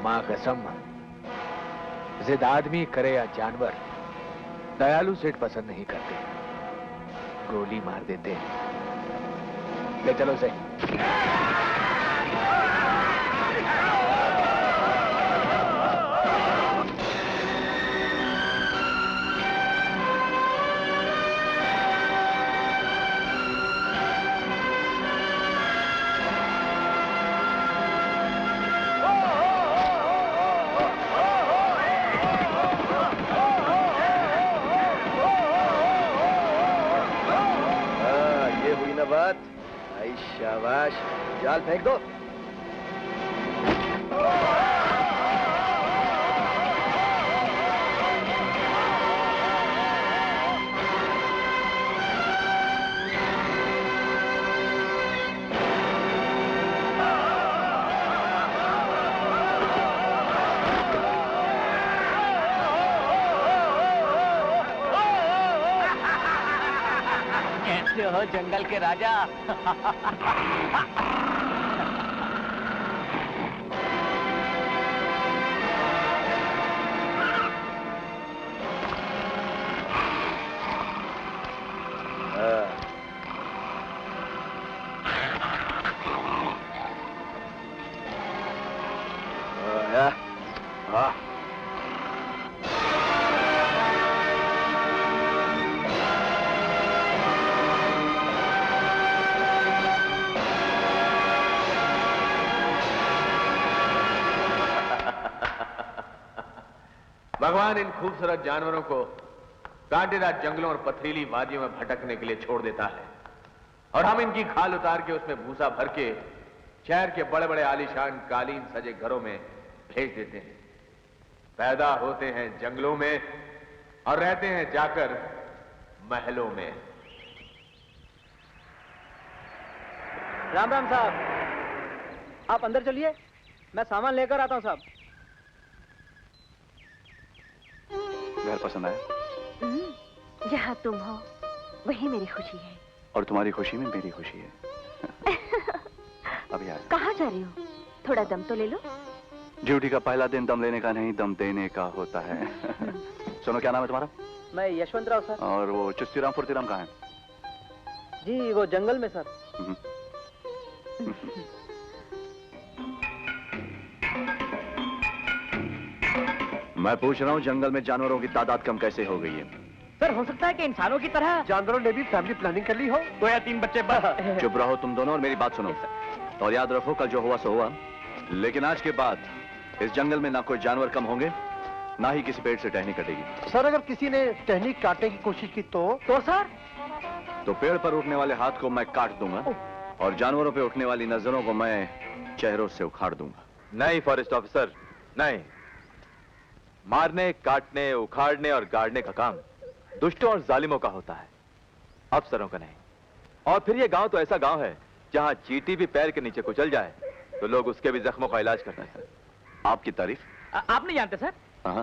मां कसम, जिद आदमी करे या जानवर, दयालु सेठ पसंद नहीं करते, गोली मार देते हैं। ले चलो से। शाबाश, जाल फेंक दो। कैसे हो जंगल के राजा? भगवान इन खूबसूरत जानवरों को कांटेदार जंगलों और पथरीली वादियों में भटकने के लिए छोड़ देता है और हम इनकी खाल उतार के उसमें भूसा भर के शहर के बड़े बड़े आलीशान कालीन सजे घरों में भेज देते हैं। पैदा होते हैं जंगलों में और रहते हैं जाकर महलों में। राम राम साहब, आप अंदर चलिए, मैं सामान लेकर आता हूं साहब। घर पसंद आया? जहाँ तुम हो वही मेरी खुशी है। और तुम्हारी खुशी में मेरी खुशी है। अभी आया। कहाँ जा रही हो? थोड़ा दम तो ले लो। ड्यूटी का पहला दिन दम लेने का नहीं, दम देने का होता है। सुनो, क्या नाम है तुम्हारा? मैं यशवंत राव सर। और वो चुस्तीराम फुर्तीराम कहाँ है? जी वो जंगल में सर। मैं पूछ रहा हूँ जंगल में जानवरों की तादाद कम कैसे हो गई है? सर हो सकता है कि इंसानों की तरह जानवरों ने भी फैमिली प्लानिंग कर ली हो। 2 या 3 बच्चे बस। चुप रहो तुम दोनों और मेरी बात सुनो। और याद रखो, कल जो हुआ सो हुआ, लेकिन आज के बाद इस जंगल में ना कोई जानवर कम होंगे, ना ही किसी पेड़ से टहनी कटेगी। सर अगर किसी ने टहनी काटने की कोशिश की तो सर? तो पेड़ पर उठने वाले हाथ को मैं काट दूंगा और जानवरों पे उठने वाली नजरों को मैं चेहरों से उखाड़ दूंगा। नहीं फॉरेस्ट ऑफिसर, नहीं। मारने, काटने, उखाड़ने और गाड़ने का काम दुष्टों और जालिमों का होता है, अफसरों का नहीं। और फिर ये गांव तो ऐसा गांव है जहां चींटी भी पैर के नीचे कुचल जाए तो लोग उसके भी जख्मों का इलाज करते हैं। आपकी तारीफ? आप नहीं जानते सर,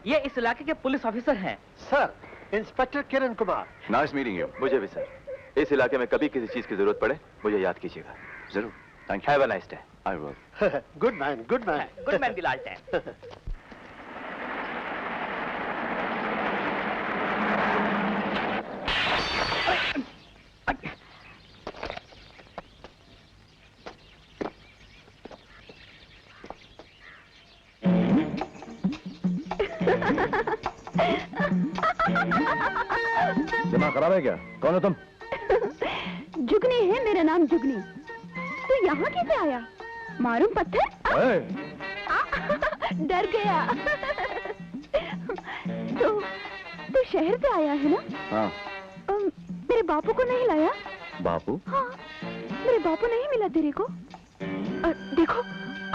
ये इस इलाके के पुलिस ऑफिसर हैं। Sir, inspector Kiran Kumar. Nice meeting you. मुझे भी सर। इस इलाके में कभी किसी चीज की जरूरत पड़े मुझे याद कीजिएगा। जरूर। Thank you. Have a nice day. I will. Good man, good man. Good man Bilal tan. दिमाग खराब है क्या? कौन हो तुम? जुगनी है मेरा नाम, जुगनी। तू यहाँ कैसे आया? मारूं पत्थर? डर गया। तो शहर से आया है ना? हाँ। मेरे बापू को नहीं लाया? बापू? हाँ, मेरे बापू नहीं मिला तेरे को? देखो,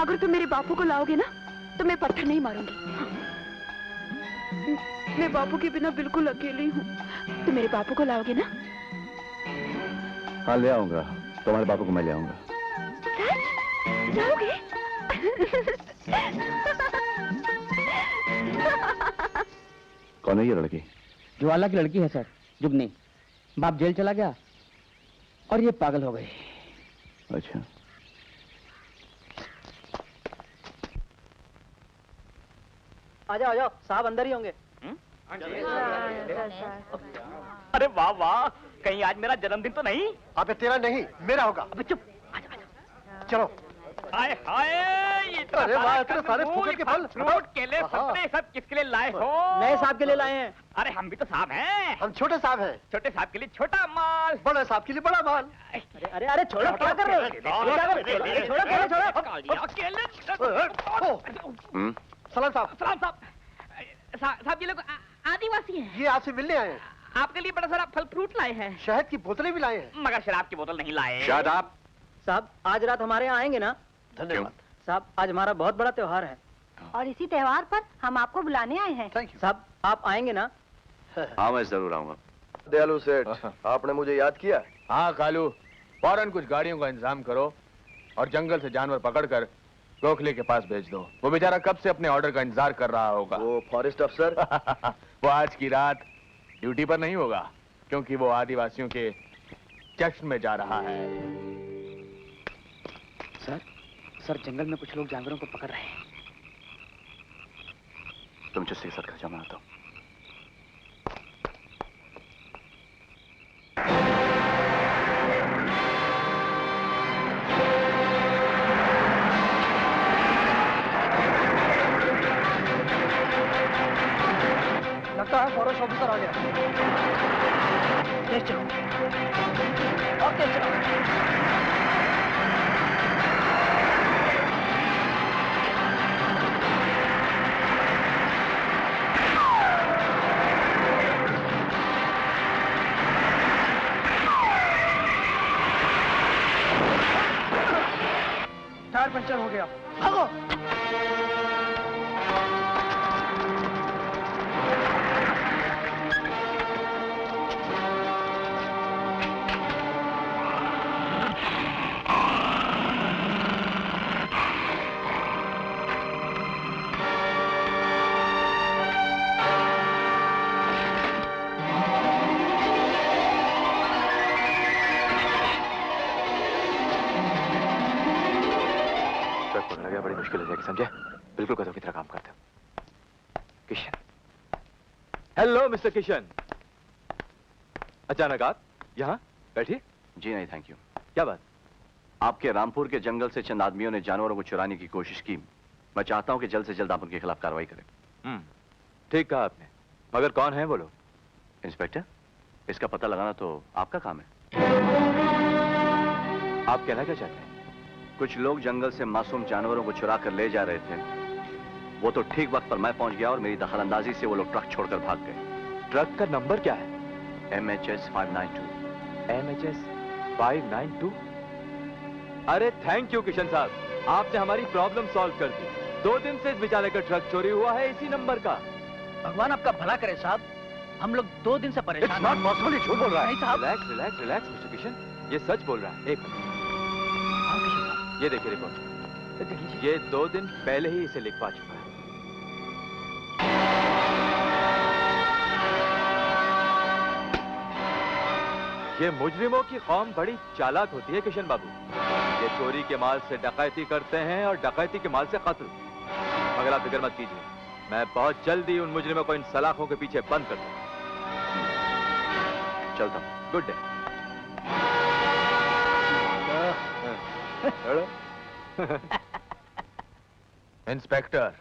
अगर तुम मेरे बापू को लाओगे ना तो मैं पत्थर नहीं मारूंगी। मैं बापू के बिना बिल्कुल अकेली हूँ। तुम मेरे बापू को लाओगे ना? हाँ ले आऊंगा, तुम्हारे बापू को मैं ले आऊंगा। सच? लाओगे? कौन है ये लड़की? ज्वाला की लड़की है सर, जुगनी। बाप जेल चला गया और ये पागल हो गई। अच्छा। आ जाओ साहब अंदर ही होंगे। अरे वाह वाह, कहीं आज मेरा जन्मदिन तो नहीं? अबे तेरा नहीं, मेरा होगा। अबे चुप। चलो। हाय हाय, अरे वाह, इतने सारे फूल के फल, फ्रूट, केले, संतरे सब किसके लिए लाए हो? नए साहब के लिए लाए हैं। अरे हम भी तो साहब हैं। हम छोटे साहब हैं। छोटे साहब के लिए छोटा माल, बड़े साहब के लिए बड़ा माल। अरे छोड़ो, क्या कर रहे हो? सलाम साहब। सलाम साहब। साहब ये लोग आदिवासी हैं। ये आपसे मिलने आए हैं। आपके लिए बड़ा सारा फल फ्रूट लाए हैं। शहद की बोतलें भी लाए हैं। मगर शराब की बोतल नहीं लाए। शायद आप साहब आज रात हमारे यहाँ आएंगे ना? धन्यवाद साहब, आज हमारा बहुत बड़ा त्योहार है और इसी त्योहार पर हम आपको बुलाने आए हैं। Thank you. साहब, आप आएंगे ना? हाँ, मैं जरूर आऊंगा। दयालु सेठ, आपने मुझे याद किया? हाँ कालू, फौरन कुछ गाड़ियों का इंतजाम करो और जंगल से जानवर पकड़कर गोखले के पास भेज दो। वो बेचारा कब से अपने ऑर्डर का इंतजार कर रहा होगा। वो फॉरेस्ट अफसर वो आज की रात ड्यूटी पर नहीं होगा, क्योंकि वो आदिवासियों के जश्न में जा रहा है। सर जंगल में कुछ लोग जानवरों को पकड़ रहे हैं। तुम जिससे के साथ खर्चा मनाता हूँ। लगता है फॉरेस्ट ऑफिसर आ गया। तेज चलो और तेज चलो। टायर पंचर हो गया, भागो। बड़ी मुश्किल हो जाएगी, समझे? बिल्कुल गधों की तरह काम करते हो। किशन। Hello mister Kishan. अचानक आप यहाँ बैठिए। जी नहीं, थैंक यू। क्या बात? आपके रामपुर के जंगल से चंद आदमियों ने जानवरों को चुराने की कोशिश की। मैं चाहता हूं कि जल्द से जल्द आप उनके खिलाफ कार्रवाई करें। ठीक कहा आपने, मगर कौन है वो लोग? इंस्पेक्टर, इसका पता लगाना तो आपका काम है। आप कहना क्या चाहते हैं? कुछ लोग जंगल से मासूम जानवरों को चुरा कर ले जा रहे थे। वो तो ठीक वक्त पर मैं पहुंच गया और मेरी दखलंदाजी से वो लोग ट्रक छोड़कर भाग गए। ट्रक का नंबर क्या है? MHS 592। MHS 592? अरे थैंक यू किशन साहब, आपने हमारी प्रॉब्लम सॉल्व कर दी। 2 दिन से इस बेचारे का ट्रक चोरी हुआ है इसी नंबर का। भगवान आपका भला करे साहब, हम लोग 2 दिन से परेशान हैं। झूठ बोल रहा है। नहीं साहब। Relax relax relax mister Kishan, ये सच बोल रहा है। एक मिनट, ये देखिए रिपोर्ट। ये 2 दिन पहले ही इसे लिखवा चुका है। ये मुजरिमों की कौम बड़ी चालाक होती है किशन बाबू। ये चोरी के माल से डकैती करते हैं और डकैती के माल से कत्ल। मगर आप फिक्र मत कीजिए, मैं बहुत जल्दी उन मुजरिमों को इन सलाखों के पीछे बंद कर दूंगा। चलता हूं। Good day. इंस्पेक्टर,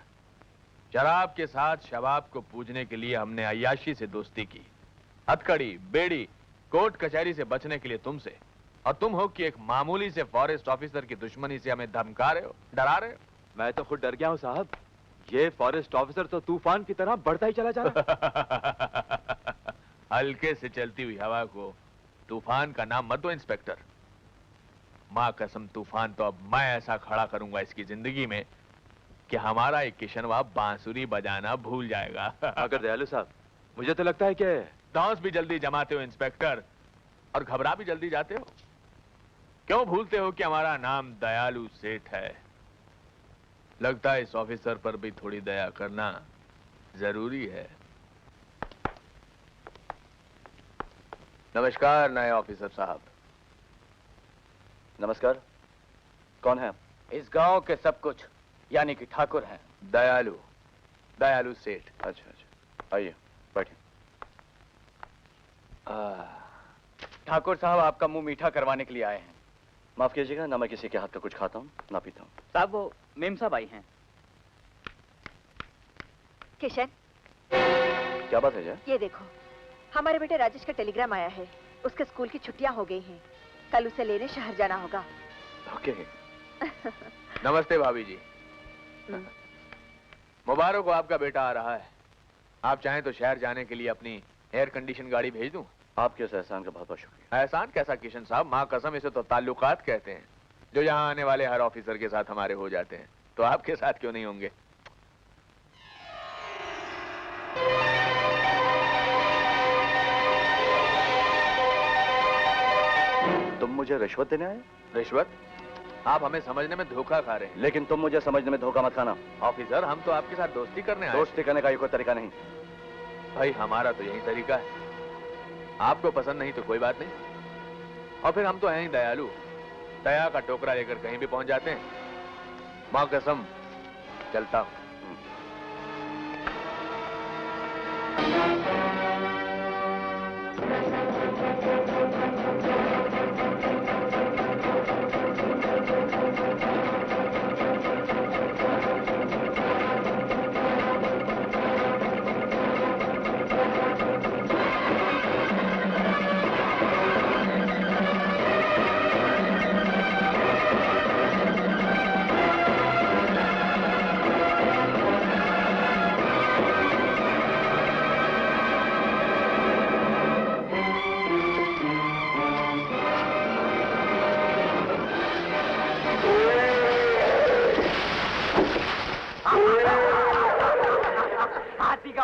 शराब के साथ शबाब को पूजने के लिए हमने अय्याशी से दोस्ती की, हथकड़ी, बेड़ी, कोर्ट कचहरी से बचने के लिए तुमसे, और तुम हो कि एक मामूली से फॉरेस्ट ऑफिसर की दुश्मनी से हमें धमका रहे हो, डरा रहे हो। मैं तो खुद डर गया हूं साहब। ये फॉरेस्ट ऑफिसर तो तूफान की तरह बढ़ता ही चला जा रहा है। हल्के से चलती हुई हवा को तूफान का नाम मत दो इंस्पेक्टर। मां कसम, तूफान तो अब मैं ऐसा खड़ा करूंगा इसकी जिंदगी में कि हमारा एक किशनवा बांसुरी बजाना भूल जाएगा। मगर दयालु साहब, मुझे तो लगता है कि डॉस भी जल्दी जमाते हो इंस्पेक्टर, और घबरा भी जल्दी जाते हो। क्यों भूलते हो कि हमारा नाम दयालु सेठ है? लगता है इस ऑफिसर पर भी थोड़ी दया करना जरूरी है। नमस्कार नए ऑफिसर साहब। नमस्कार, कौन है आप? इस गांव के सब कुछ, यानी कि ठाकुर हैं। दयालु, दयालु सेठ। अच्छा अच्छा, आइए बैठिए। ठाकुर साहब आपका मुंह मीठा करवाने के लिए आए हैं। माफ कीजिएगा, ना मैं किसी के हाथ का कुछ खाता हूँ ना पीता हूँ। साहब वो मेम साहब आई हैं। किशन, क्या बात है जय? ये देखो, हमारे बेटे राजेश का टेलीग्राम आया है। उसके स्कूल की छुट्टियां हो गई हैं। कल उसे लेने शहर जाना होगा। ओके। नमस्ते भाभी जी। मुबारक हो, आपका बेटा आ रहा है। आप चाहें तो शहर जाने के लिए अपनी एयर कंडीशन गाड़ी भेज दूं। आपके इस एहसान का बहुत बहुत शुक्रिया। एहसान कैसा किशन साहब, माँ कसम इसे तो ताल्लुकात कहते हैं, जो यहाँ आने वाले हर ऑफिसर के साथ हमारे हो जाते हैं। तो आपके साथ क्यों नहीं होंगे? तुम मुझे रिश्वत देने आए? रिश्वत? आप हमें समझने में धोखा खा रहे हैं। लेकिन तुम मुझे समझने में धोखा मत खाना। ऑफिसर, हम तो आपके साथ दोस्ती करने आए। दोस्ती करने का ये कोई तरीका नहीं। भाई हमारा तो यही तरीका है। आपको पसंद नहीं तो कोई बात नहीं, और फिर हम तो हैं ही दयालु। दया का टोकरा लेकर कहीं भी पहुंच जाते हैं। मां कसम चलता हूं।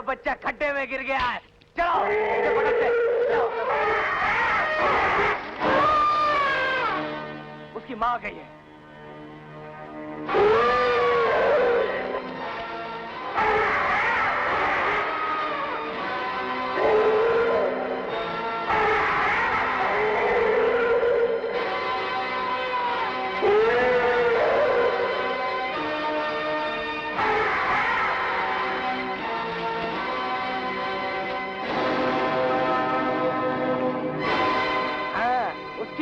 बच्चा खड्डे में गिर गया है। चलो इसे पकड़ते। उसकी मां आ गई है।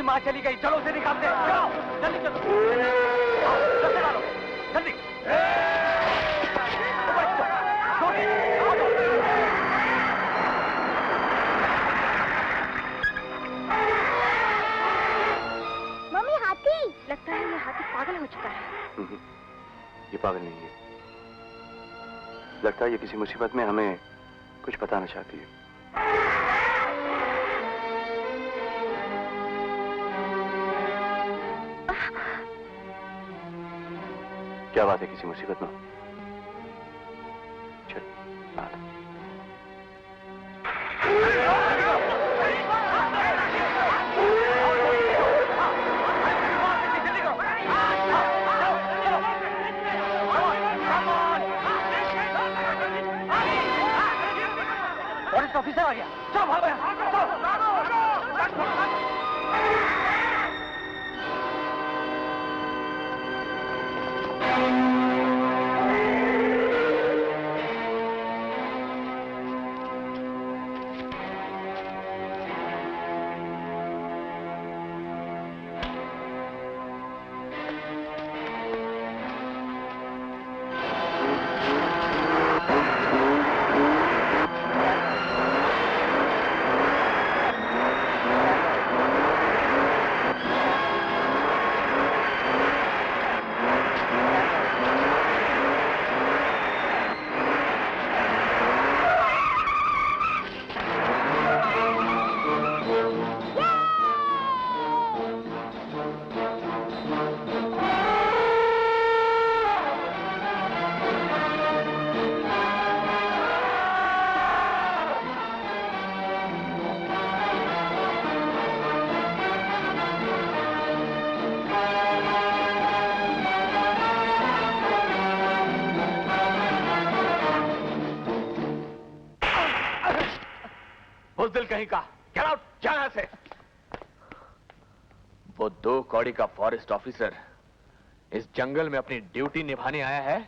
मां चली गई, चलो उसे निकालते हैं। चलो जल्दी चलो, जल्दी डालो, जल्दी। मम्मी हाथी। लगता है ये हाथी पागल हो चुका है। ये पागल नहीं है, लगता है ये किसी मुसीबत में हमें कुछ बताना चाहती है। क्या बात है, किसी मुसीबत में? चल आ। फॉरेस्ट ऑफिसर आ गया। चलो भागो यहाँ, चलो। बुज़दिल कहीं का, गेट आउट, जा यहां से। वो 2 कौड़ी का फॉरेस्ट ऑफिसर इस जंगल में अपनी ड्यूटी निभाने आया है,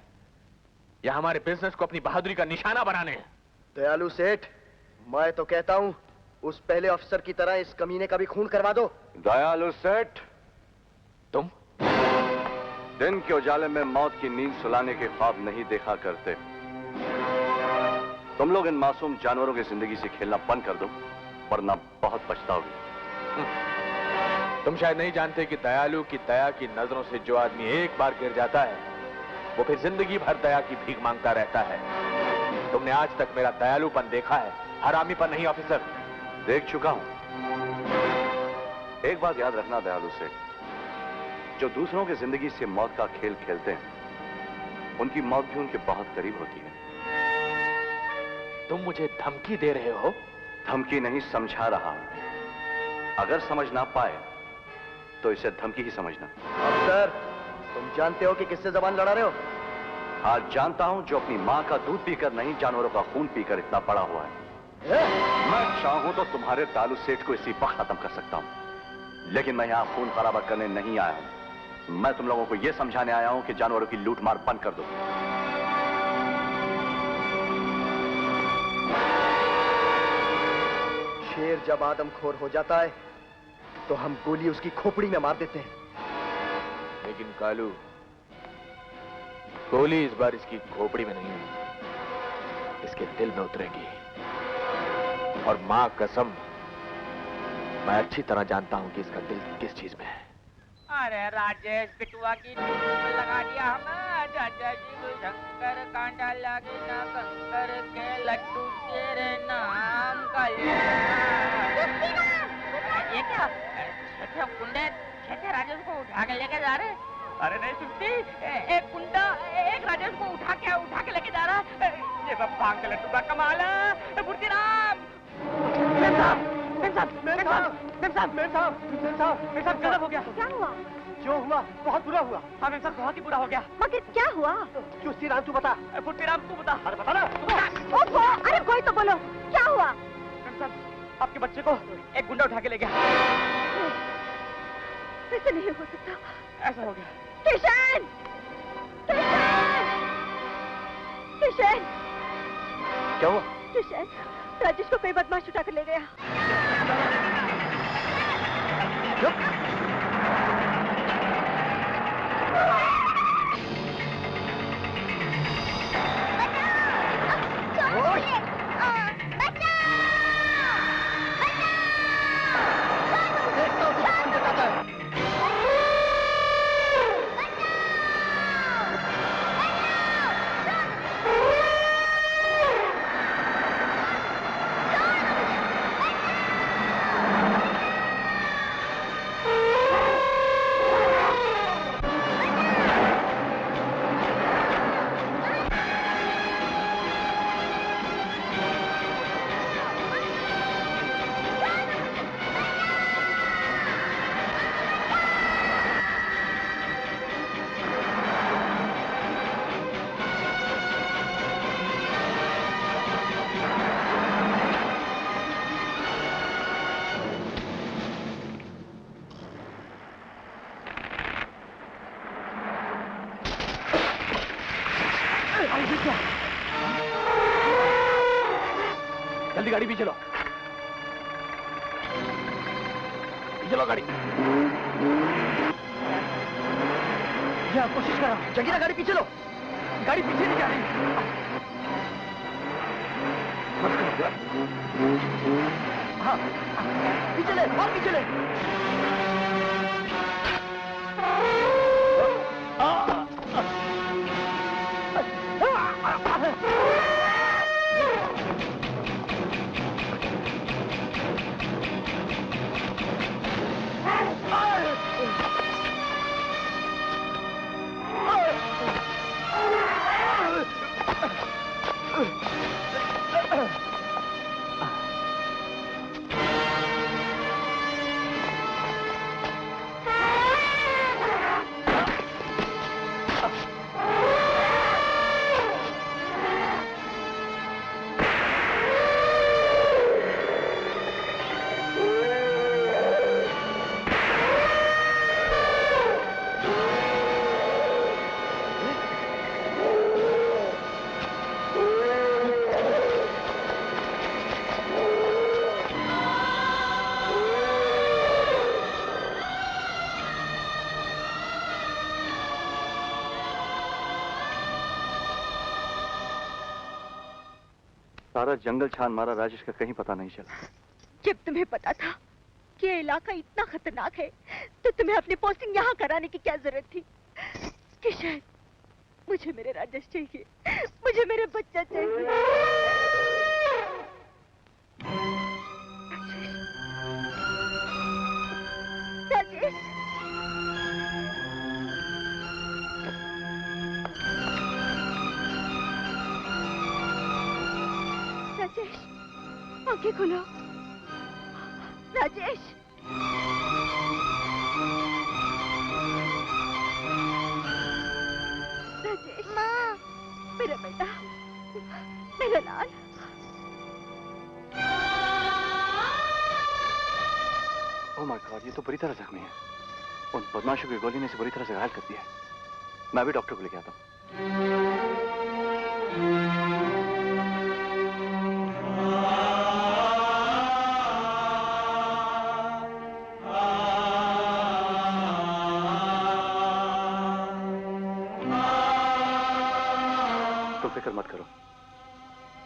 या हमारे बिजनेस को अपनी बहादुरी का निशाना बनाने हैं? दयालु सेठ, मैं तो कहता हूं उस पहले अफसर की तरह इस कमीने का भी खून करवा दो। दयालु सेठ, तुम दिन के उजाले में मौत की नींद सुलाने के ख्वाब नहीं देखा करते। तुम लोग इन मासूम जानवरों की जिंदगी से खेलना बंद कर दो, वरना बहुत पछताओगे। तुम शायद नहीं जानते कि दयालु की दया की नजरों से जो आदमी एक बार गिर जाता है वो फिर जिंदगी भर दया की भीख मांगता रहता है। तुमने आज तक मेरा दयालुपन देखा है, हरामीपन नहीं ऑफिसर। देख चुका हूं। एक बात याद रखना दयालु सेठ, जो दूसरों की जिंदगी से मौत का खेल खेलते हैं उनकी मौत भी उनके बहुत करीब होती है। तुम मुझे धमकी दे रहे हो? धमकी नहीं, समझा रहा हूं। अगर समझ ना पाए तो इसे धमकी ही समझना। अफसर, तुम जानते हो कि किससे जबान लड़ा रहे हो? आज जानता हूं, जो अपनी मां का दूध पीकर नहीं जानवरों का खून पीकर इतना बड़ा हुआ है। मैं चाहूं तो तुम्हारे दयालु सेठ को इसी वक्त खत्म कर सकता हूं, लेकिन मैं यहां खून खराबा करने नहीं आया हूं। मैं तुम लोगों को यह समझाने आया हूं कि जानवरों की लूटमार बंद कर दो। शेर जब आदमखोर हो जाता है तो हम गोली उसकी खोपड़ी में मार देते हैं। लेकिन कालू, गोली इस बार इसकी खोपड़ी में नहीं, इसके दिल में उतरेगी। और मां कसम, मैं अच्छी तरह जानता हूं कि इसका दिल किस चीज में है। अरे राजेश, बिटुआ की नींद लगा दिया हमें। चाचा जी शंकर कांटा लगे ना कंकर के लड्डू तेरे नाम का। ये क्या छठे कुंडे छठे राजेश को उठा के लेके जा रहे? अरे नहीं सुनती, एक कुंडा एक राजेश को उठा के लेके जा रहा है। ये भांग के लड्डू का कमाल है। बुर्तीराम, गजब हो गया। क्या हुआ? जो हुआ बहुत बुरा हुआ। हाँ मेम साहब, बहुत ही बुरा हो गया। मगर क्या हुआ? चुस्ती राम, तू बता। बुर्तीराम तू बता। अरे बता ना। ओहो, अरे कोई तो बोलो, क्या हुआ? मेम साहब, आपके बच्चे को एक गुंडा उठा के ले गया। ऐसा नहीं हो सकता। ऐसा हो गया। किशन! किशन! किशन! क्या हुआ? किशन, राजेश को कोई बदमाश उठा कर ले गया। जल्दी गाड़ी पीछे लो, चलो गाड़ी। या कोशिश करो, जगीरा गाड़ी पीछे लो। गाड़ी पीछे नहीं जा रही। हाँ, पीछे ले, और पीछे ले। सारा जंगल छान मारा, राजेश का कहीं पता नहीं चला। जब तुम्हें पता था कि ये इलाका इतना खतरनाक है तो तुम्हें अपनी पोस्टिंग यहाँ कराने की क्या जरूरत थी? कि शायद मुझे मेरे राजेश चाहिए, मुझे मेरे बच्चा चाहिए। राजेश, राजेश, आंखें खोलो। राजेश, राजेश, माँ, मेरा बेटा, मेरा लाल। ओह माय गॉड, ये तो बुरी तरह जख्मी है। उन बदमाशों की गोली ने इसे बुरी तरह से घायल कर दिया है। मैं भी डॉक्टर को लेके आता हूँ। तुम फिक्र मत करो,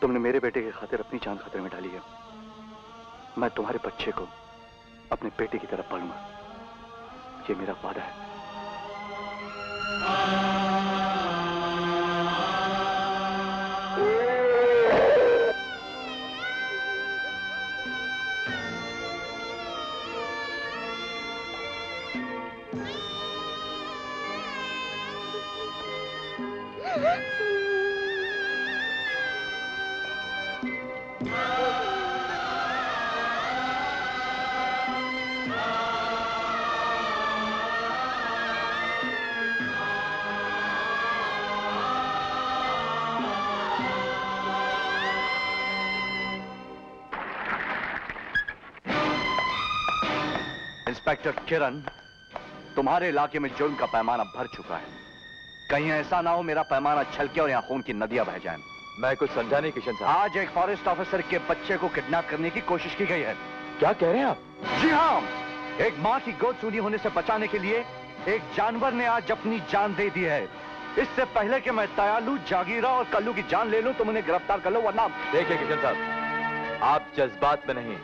तुमने मेरे बेटे की खातिर अपनी जान खतरे में डाली है। मैं तुम्हारे बच्चे को अपने बेटे की तरफ पालूंगा, ये मेरा वादा है। इंस्पेक्टर किरण, तुम्हारे इलाके में जुर्म का पैमाना भर चुका है। कहीं ऐसा ना हो मेरा पैमाना छलके और यहाँ खून की नदियां बह जाएं। मैं कुछ समझा नहीं किशन साहब। आज एक फॉरेस्ट ऑफिसर के बच्चे को किडनैप करने की कोशिश की गई है। क्या कह रहे हैं आप? जी हाँ, एक माँ की गोद सूनी होने से बचाने के लिए एक जानवर ने आज अपनी जान दे दी है। इससे पहले कि मैं दयालु, जागीरा और कल्लू की जान ले लूं, तुम उन्हें गिरफ्तार कर लो, वरना। देखिए किशन साहब, आप जज्बात में नहीं,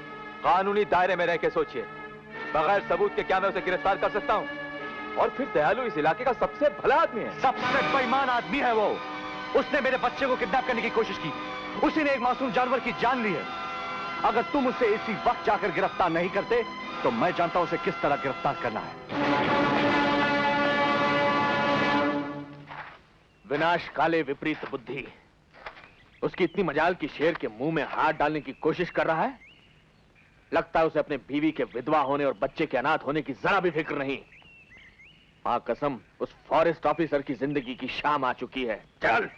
कानूनी दायरे में रह के सोचिए। बगैर सबूत के क्या मैं उसे गिरफ्तार कर सकता हूँ? और फिर दयालु इस इलाके का सबसे भला आदमी है। सबसे बेईमान आदमी है वो। उसने मेरे बच्चे को किडनैप करने की कोशिश की, उसी ने एक मासूम जानवर की जान ली है। अगर तुम उसे इसी वक्त जाकर गिरफ्तार नहीं करते तो मैं जानता हूं उसे किस तरह गिरफ्तार करना है। विनाश काले विपरीत बुद्धि। उसकी इतनी मजाल की शेर के मुंह में हाथ डालने की कोशिश कर रहा है। लगता है उसे अपने बीवी के विधवा होने और बच्चे के अनाथ होने की जरा भी फिक्र नहीं। मां कसम, उस फॉरेस्ट ऑफिसर की जिंदगी की शाम आ चुकी है। चल।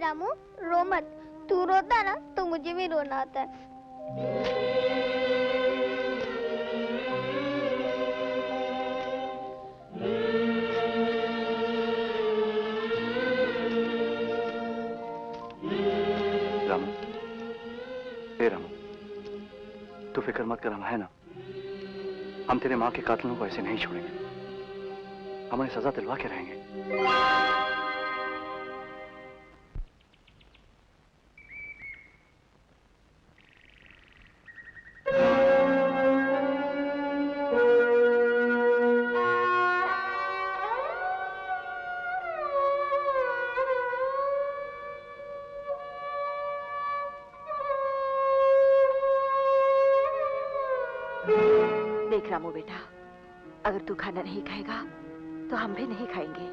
रामू, रो मत। तू रोता ना तो मुझे भी रोना आता है। रामू, हे रामू, तू फिक्र मत कर, हम है ना। हम तेरे माँ के कातिलों को ऐसे नहीं छोड़ेंगे, हम उन्हें सजा दिलवा के रहेंगे। देख रामू बेटा, अगर तू खाना नहीं खाएगा तो हम भी नहीं खाएंगे।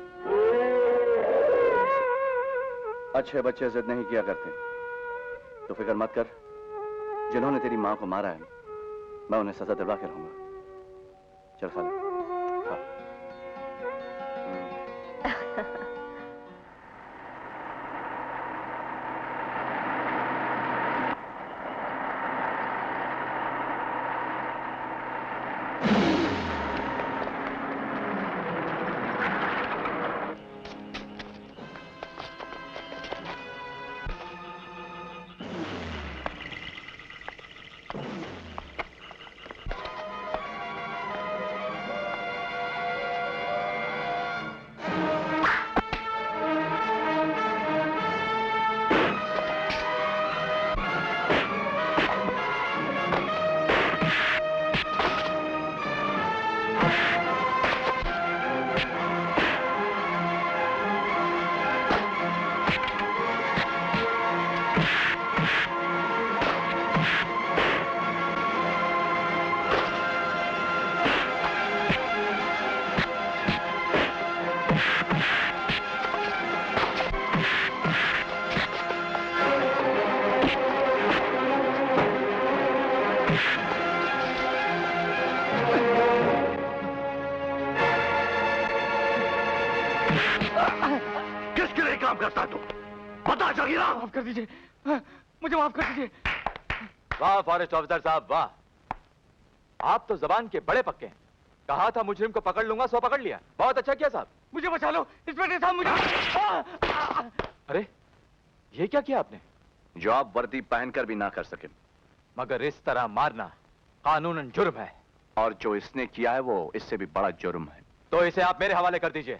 अच्छे बच्चे जिद नहीं किया करते, तो फिक्र मत कर। जिन्होंने तेरी माँ को मारा है मैं उन्हें सजा दिलवा के रहूंगा। चल खा ले। किसके लिए काम करता है तू? बता जागीरा। माफ कर दीजिए, मुझे माफ कर दीजिए। वाह फॉरेस्ट ऑफिसर साहब वाह, आप तो जबान के बड़े पक्के हैं। कहा था मुजरिम को पकड़ लूंगा, सो पकड़ लिया। बहुत अच्छा किया साहब। मुझे बचा लो इंस्पेक्टर साहब, मुझे। अरे ये क्या किया आपने? जो आप वर्दी पहनकर भी ना कर सके। मगर इस तरह मारना कानूनन जुर्म है। और जो इसने किया है वो इससे भी बड़ा जुर्म है। तो इसे आप मेरे हवाले कर दीजिए।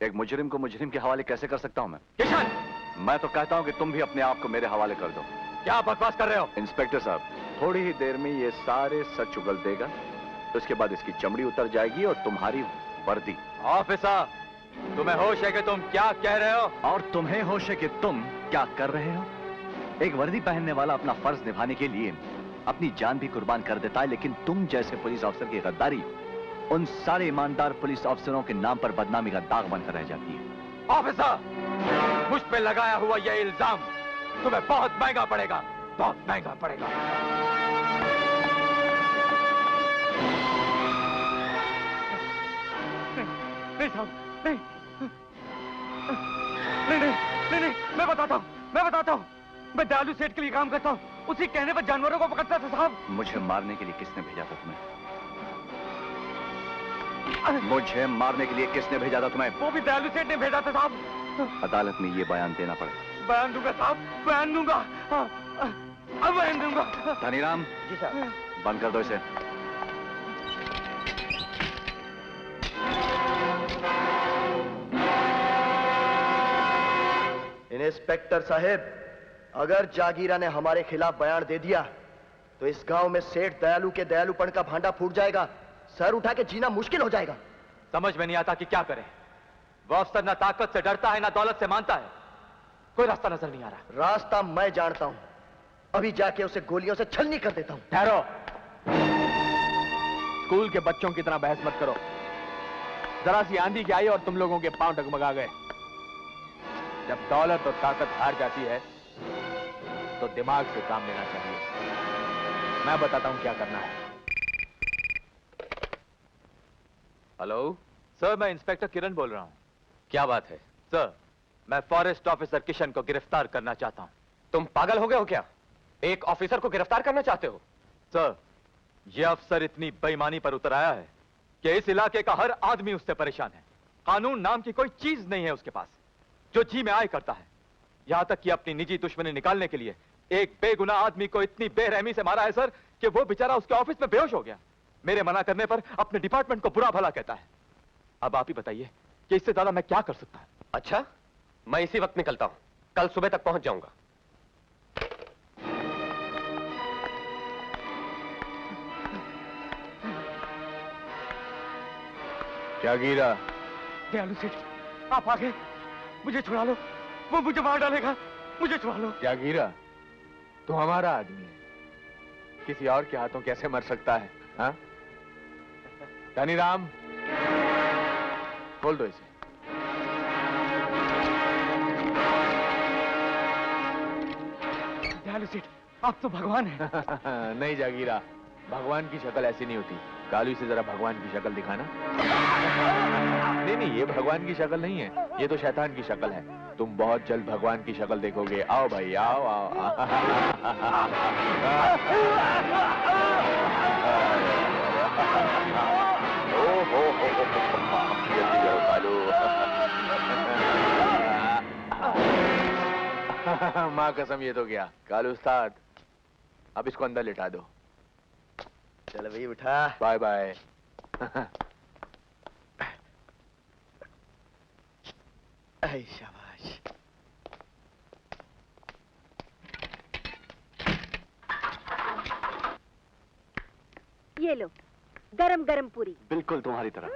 एक मुजरिम को मुजरिम के हवाले कैसे कर सकता हूं मैं? किशन, मैं तो कहता हूं कि तुम भी अपने आप को मेरे हवाले कर दो। क्या बकवास कर रहे हो? इंस्पेक्टर साहब, थोड़ी ही देर में ये सारे सच उगल देगा। उसके बाद इसकी चमड़ी उतर जाएगी और तुम्हारी वर्दी। ऑफिसर, तुम्हें होश है कि तुम क्या कह रहे हो? और तुम्हें होश है कि तुम क्या कर रहे हो? एक वर्दी पहनने वाला अपना फर्ज निभाने के लिए अपनी जान भी कुर्बान कर देता है, लेकिन तुम जैसे पुलिस अफसर की गद्दारी उन सारे ईमानदार पुलिस अफसरों के नाम पर बदनामी का दाग बनकर रह जाती है। ऑफिसर, मुझ पे लगाया हुआ यह इल्जाम तुम्हें बहुत महंगा पड़ेगा, बहुत महंगा पड़ेगा। नहीं साहब, नहीं नहीं नहीं नहीं नहीं, मैं बताता हूँ। मैं दयालु सेठ के लिए काम करता हूँ। उसी कहने पर जानवरों को पकड़ता था साहब। मुझे मारने के लिए किसने भेजा था तुम्हें? मुझे मारने के लिए किसने भेजा था तुम्हें? वो भी दयालु सेठ ने भेजा था साहब। अदालत में ये बयान देना पड़ेगा। बयान दूंगा साहब, बयान दूंगा। अब बयान दूंगा। धनीराम। जी साहब। बंद कर दो इसे। इंस्पेक्टर साहब, अगर जागीरा ने हमारे खिलाफ बयान दे दिया तो इस गांव में सेठ दयालु के दयालुपन का भांडा फूट जाएगा। सर उठा के जीना मुश्किल हो जाएगा। समझ में नहीं आता कि क्या करें। वो अफसर ना ताकत से डरता है ना दौलत से मानता है। कोई रास्ता नजर नहीं आ रहा। रास्ता मैं जानता हूं। अभी जाके उसे गोलियों से छलनी कर देता हूं। ठहरो, स्कूल के बच्चों की तरह बहस मत करो। जरा सी आंधी की आई और तुम लोगों के पांव डगमगा गए। जब दौलत और ताकत हार जाती है तो दिमाग से काम लेना चाहिए। मैं बताता हूं क्या करना है। हेलो सर, मैं इंस्पेक्टर किरण बोल रहा हूं। क्या बात है? सर, मैं फॉरेस्ट ऑफिसर किशन को गिरफ्तार करना चाहता हूं। तुम पागल हो गए हो क्या? एक ऑफिसर को गिरफ्तार करना चाहते हो? सर, यह अफसर इतनी बेईमानी पर उतर आया है कि इस इलाके का हर आदमी उससे परेशान है। कानून नाम की कोई चीज नहीं है उसके पास। जो जी में आए करता है। यहां तक कि अपनी निजी दुश्मनी निकालने के लिए एक बेगुनाह आदमी को इतनी बेरहमी से मारा है सर कि वो बेचारा उसके ऑफिस में बेहोश हो गया। मेरे मना करने पर अपने डिपार्टमेंट को बुरा भला कहता है। अब आप ही बताइए कि इससे ज्यादा मैं क्या कर सकता हूं? अच्छा, मैं इसी वक्त निकलता हूं। कल सुबह तक पहुंच जाऊंगा। जागीरा। दयालु सेठ, आप आगे, मुझे छुड़ा लो। वो मुझे मार डालेगा। मुझे छुड़ा लो। जागीरा, तू हमारा आदमी है, किसी और के हाथों कैसे मर सकता है? हाँ? धनीराम, खोल दो इसे। दयालु सेठ, आप तो भगवान हैं। नहीं जागीरा, भगवान की शक्ल ऐसी नहीं होती। कालू से जरा भगवान की शक्ल दिखाना। नहीं नहीं, ये भगवान की शक्ल नहीं है, ये तो शैतान की शक्ल है। तुम बहुत जल्द भगवान की शक्ल देखोगे। आओ भाई, आओ आओ। माँ कसम, ये तो क्या। कालू उस्ताद, अब इसको अंदर लिटा दो। चल भाई, उठा। Bye bye. शाबाश। ये लो, गरम गरम पूरी। बिल्कुल तुम्हारी तरह।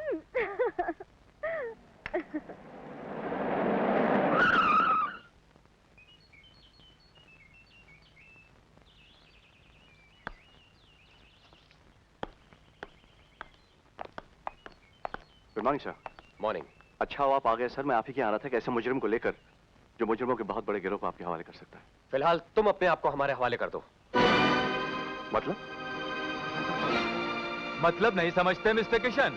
Good morning sir. मॉर्निंग। अच्छा हो आप आ गए सर। मैं आप ही के आ रहा था कि ऐसे मुजरिम को लेकर जो मुजरिमों के बहुत बड़े गिरोह को आपके हवाले कर सकता है। फिलहाल तुम अपने आप को हमारे हवाले कर दो। मतलब नहीं समझते मिस्टर किशन?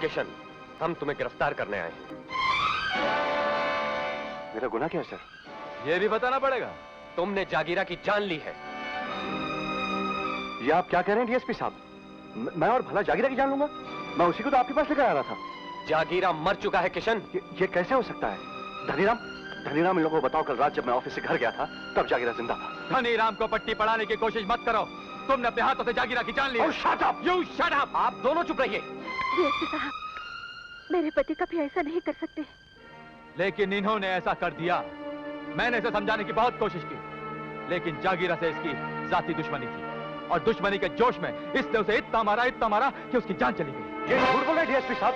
किशन, हम तुम्हें गिरफ्तार करने आए हैं। मेरा गुनाह क्या है सर? ये भी बताना पड़ेगा। तुमने जागीरा की जान ली है। ये आप क्या कह रहे हैं डीएसपी साहब? मैं और भला जागीरा की जान लूंगा? मैं उसी को तो आपके पास लेकर आ रहा था। जागीरा मर चुका है किशन। ये कैसे हो सकता है? धनीराम, धनीराम इन लोगों को बताओ कल रात जब मैं ऑफिस से घर गया था तब जागीरा जिंदा था। धनीराम को पट्टी पड़ाने की कोशिश मत करो। तुमने अपने हाथों से जागीरा की जान ली। Oh, shut up! You shut up! आप दोनों चुप रहिए। डीएसपी साहब, मेरे पति कभी ऐसा नहीं कर सकते। लेकिन इन्होंने ऐसा कर दिया। मैंने इसे समझाने की बहुत कोशिश की, लेकिन जागीरा से इसकी जाती दुश्मनी थी और दुश्मनी के जोश में इसने उसे इतना मारा कि उसकी जान चली गई। ये झूठ बोल रहे डीएसपी साहब।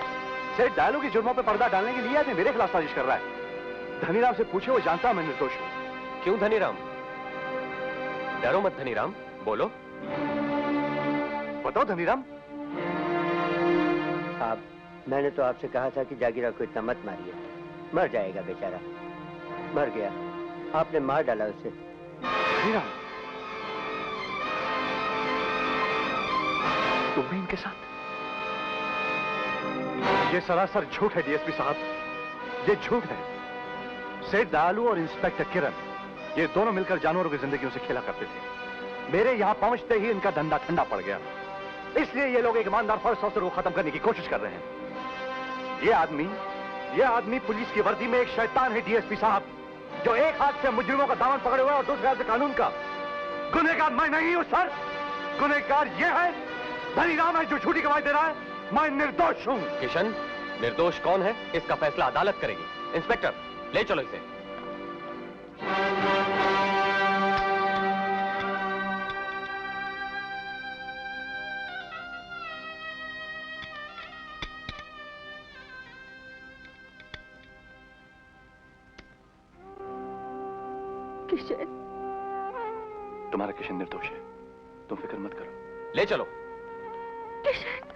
सेठ दयालु की जुर्मों पर पर्दा डालने के लिए आदमी मेरे खिलाफ साजिश कर रहा है। धनीराम से पूछे, वो जानता मैं निर्दोष हूं। क्यों धनीराम? डरो मत धनीराम, बोलो। बताओ धनीराम। आप, मैंने तो आपसे कहा था कि जागीरा को इतना मत मारिए, मर जाएगा बेचारा। मर गया, आपने मार डाला उसे। धनीराम, तुम भी इनके साथ? ये सरासर झूठ है डीएसपी साहब, ये झूठ है। सेठ दयालु और इंस्पेक्टर किरण, ये दोनों मिलकर जानवरों की जिंदगियों से खेला करते थे। मेरे यहां पहुंचते ही इनका धंधा ठंडा पड़ गया, इसलिए ये लोग एक ईमानदार फर्स्ट ऑफिसर को खत्म करने की कोशिश कर रहे हैं। ये आदमी पुलिस की वर्दी में एक शैतान है डीएसपी साहब, जो एक हाथ से मुजरिमों का दामन पकड़े हुआ है और दूसरे हाथ से कानून का। गुनहगार मैं नहीं हूं सर, गुनहगार ये है धनीराम है जो झूठी गवाही दे रहा है। मैं निर्दोष हूं। किशन, निर्दोष कौन है इसका फैसला अदालत करेगी। इंस्पेक्टर, ले चलो इसे। किशन, तुम्हारा किशन निर्दोष है, तुम फिक्र मत करो। ले चलो। किशन,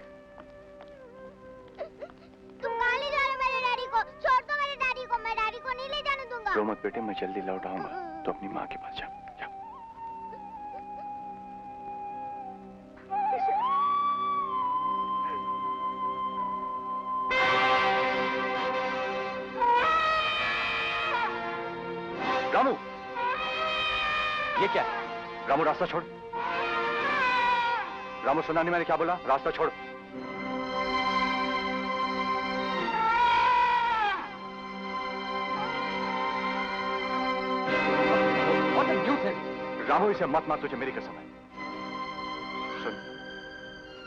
तुम कहाँ ले जा रहे हो मेरे डैडी को? छोड़ दो मेरे डैडी को, मैं डैडी को नहीं ले जाने दूंगा। रो मत बेटे, मैं जल्दी लौट आऊंगा। तो अपनी माँ के पास जा। रामू, ये क्या है? रामू रास्ता छोड़। रामू सुना नहीं मैंने क्या बोला? रास्ता छोड़। रामू इसे मत मार, तुझे मेरी कसम है। सुन,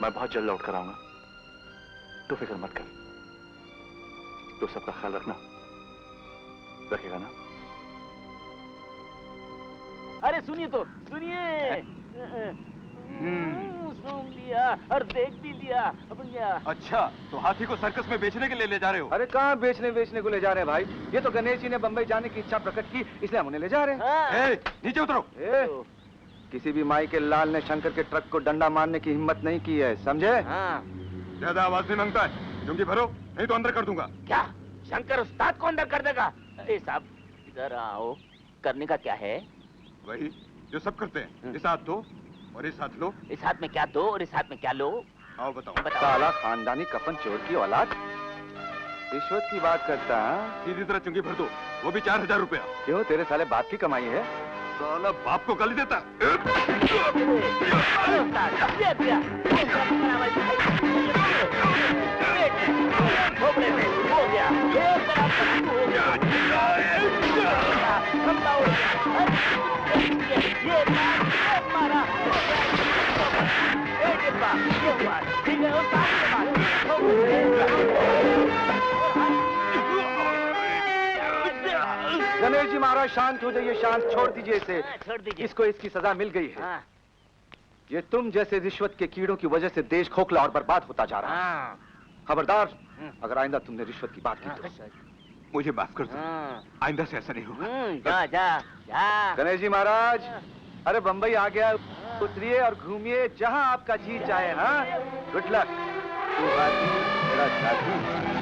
मैं बहुत जल्द लौट कर आऊंगा, तू फिक्र मत कर। तू सबका ख्याल रखना, रखेगा ना? अरे सुनिए तो, सुनिए। सुन लिया और देख भी लिया। अपन क्या? अच्छा, तो हाथी को सर्कस में बेचने के लिए ले जा रहे हो? अरे कहाँ बेचने को ले जा रहे हैं भाई? ये तो गणेश जी ने बंबई जाने की इच्छा प्रकट की, इसलिए हम उन्हें ले जा रहे हैं। नीचे उतरो। किसी भी माई के लाल ने शंकर के ट्रक को डंडा मारने की हिम्मत नहीं की है, समझे? ज्यादा आवाज नहीं मांगता है, क्योंकि भरो नहीं तो अंदर कर दूंगा। क्या शंकर उस्ताद को अंदर कर देगा? अरे साहब इधर आओ, करने का क्या है? वही जो सब करते हैं, इस हाथ दो और इस हाथ लो। इस हाथ में क्या दो और इस हाथ में क्या लो? आओ बताओ। साला खानदानी कफन चोर की औलाद, रिश्वत की बात करता है। सीधी तरह चुंगी भर दो, वो भी 4000 रुपया। क्यों, तेरे साले बाप की कमाई है? साला बाप को गाली देता। गणेश जी महाराज शांत हो जाइए, शांत। छोड़ दीजिए इसे, छोड़ दीजिए। इसको इसकी सजा मिल गई है। ये तुम जैसे रिश्वत के कीड़ों की वजह से देश खोखला और बर्बाद होता जा रहा है। खबरदार, अगर आइंदा तुमने रिश्वत की बात की तो मुझे माफ कर दो, आइंदा से ऐसा नहीं होगा। जा जा जा। गणेश जी महाराज, अरे बंबई आ गया, उतरिए और घूमिए जहां आपका जी चाहे। हाँ, गुड लक। मेरा साथी।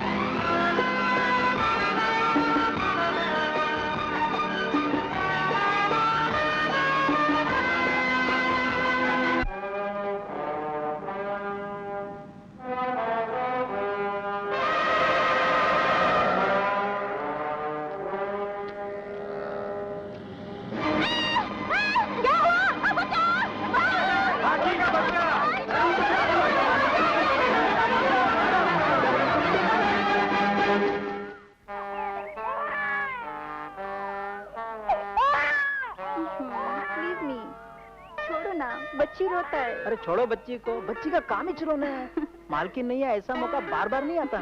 बच्ची रोता है। अरे छोड़ो बच्ची को, बच्ची का काम ही चिरोना है। मालकिन नहीं है, ऐसा मौका बार बार नहीं आता।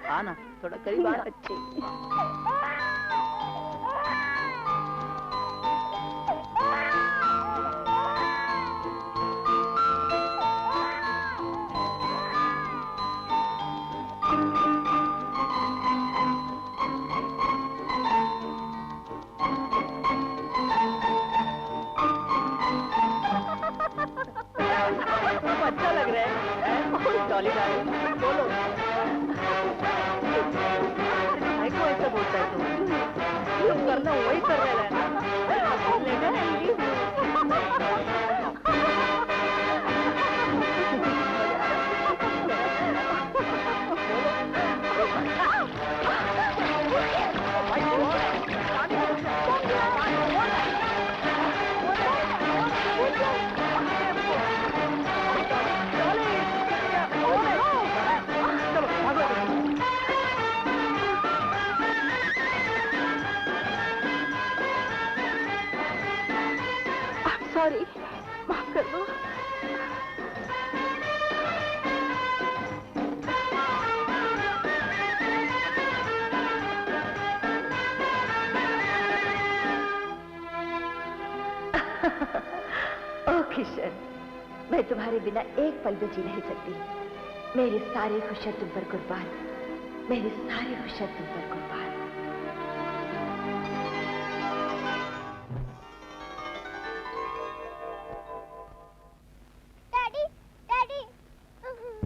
आना थोड़ा करीब आना। बच्ची अच्छा लग रहा है। डॉली डार्लिंग, बोलो। भाई को ऐसा बोलता है तू? जो करना वही कर रहा है। सॉरी, माफ कर दो। ओ किशन, मैं तुम्हारे बिना एक पल भी जी नहीं सकती। मेरी सारी खुशियां तुम पर कुर्बान, मेरी सारी खुशियां तुम पर कुर्बान।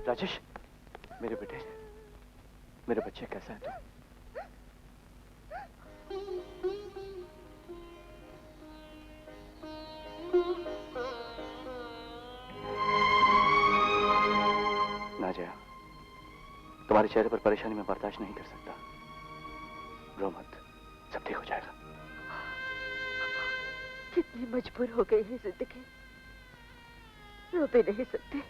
राजेश, मेरे बेटे, मेरे बच्चे, कैसा है तू? ना जया, तुम्हारे चेहरे पर परेशानी मैं बर्दाश्त नहीं कर सकता। रो मत, सब ठीक हो जाएगा। कितनी मजबूर हो गई है जिंदगी, रो भी नहीं सकते।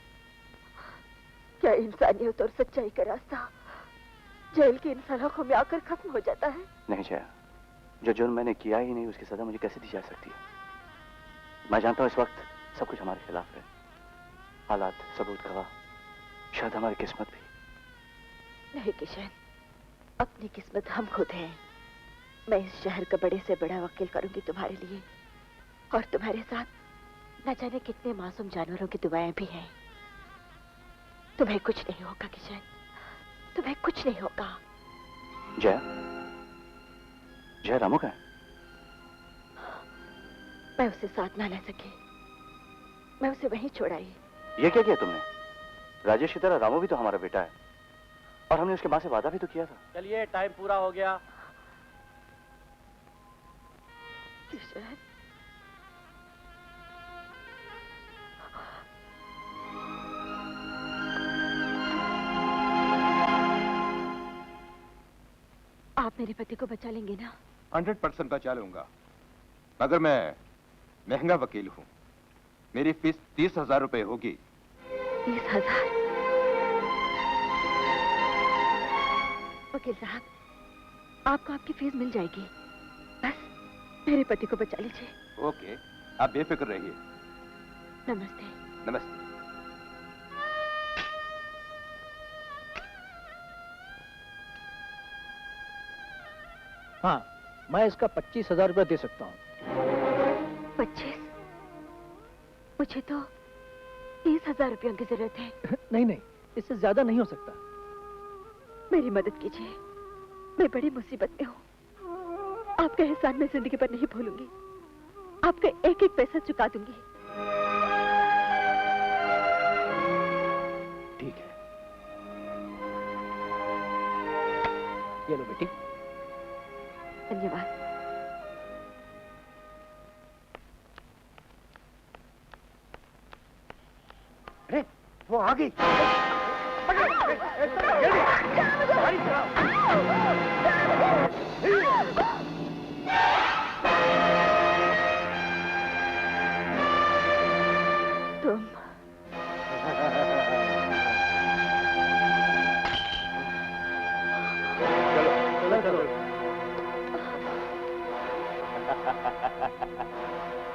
क्या इंसानियत और सच्चाई का रास्ता जेल की इन सलाखों में आकर खत्म हो जाता है? नहीं जया, जो जुर्म मैंने किया ही नहीं उसकी सजा मुझे कैसे दी जा सकती है? मैं जानता हूं इस वक्त सब कुछ हमारे खिलाफ है, हालात, सबूत, गवाह, शायद हमारी किस्मत भी। नहीं किशन, अपनी किस्मत हम खुद हैं। मैं इस शहर का बड़े से बड़ा वकील करूंगी तुम्हारे लिए, और तुम्हारे साथ न जाने कितने मासूम जानवरों की दुआएं भी हैं। तुम्हें कुछ नहीं होगा किशन, तुम्हें कुछ नहीं होगा। जया, जया रामू का है? मैं उसे साथ ना ला सकी, मैं उसे वहीं छोड़ाई। ये क्या किया तुमने? राजेश की तरह रामू भी तो हमारा बेटा है, और हमने उसके माँ से वादा भी तो किया था। चलिए, टाइम पूरा हो गया। किशन, आप मेरे पति को बचा लेंगे ना? 100% बचा लूंगा, मगर मैं महंगा वकील हूँ। मेरी फीस 30,000 रुपए होगी। 30,000? वकील साहब, आपको आपकी फीस मिल जाएगी, बस मेरे पति को बचा लीजिए। ओके, आप बेफिक्र रहिए। नमस्ते। नमस्ते। हाँ, मैं इसका 25,000 रुपया दे सकता हूँ। 25? मुझे तो 30,000 रुपयों की जरूरत है। नहीं नहीं, इससे ज्यादा नहीं हो सकता। मेरी मदद कीजिए, मैं बड़ी मुसीबत में हूँ। आपका एहसान मैं जिंदगी पर नहीं भूलूंगी। आपका एक एक पैसा चुका दूंगी। ठीक है, ये लो बेटी। धन्यवाद। अरे वो आ गई। तुम चलो।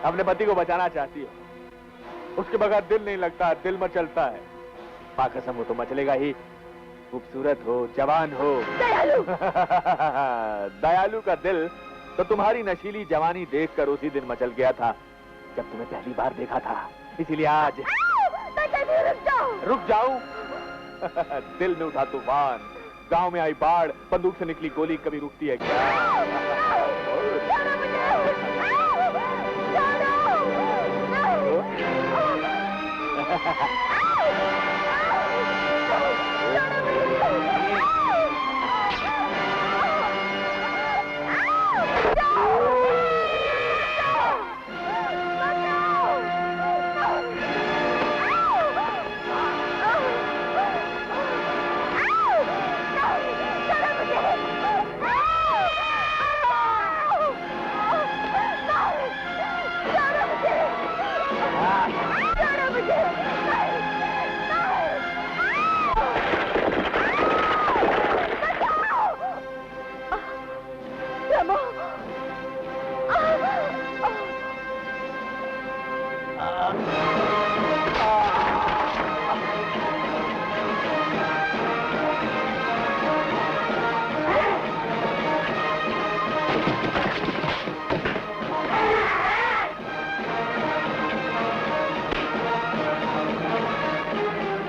अपने पति को बचाना चाहती हो, उसके बगैर दिल नहीं लगता, दिल मचलता है। मां कसम वो तो मचलेगा ही। खूबसूरत हो, जवान हो, दयालु। दयालु का दिल तो तुम्हारी नशीली जवानी देखकर उसी दिन मचल गया था जब तुम्हें पहली बार देखा था। इसीलिए आज रुक जाऊं। दिल में उठा तूफान, गांव में आई बाढ़, बंदूक से निकली गोली कभी रुकती है क्या?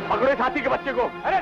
पकड़ो साथी के बच्चे को। अरे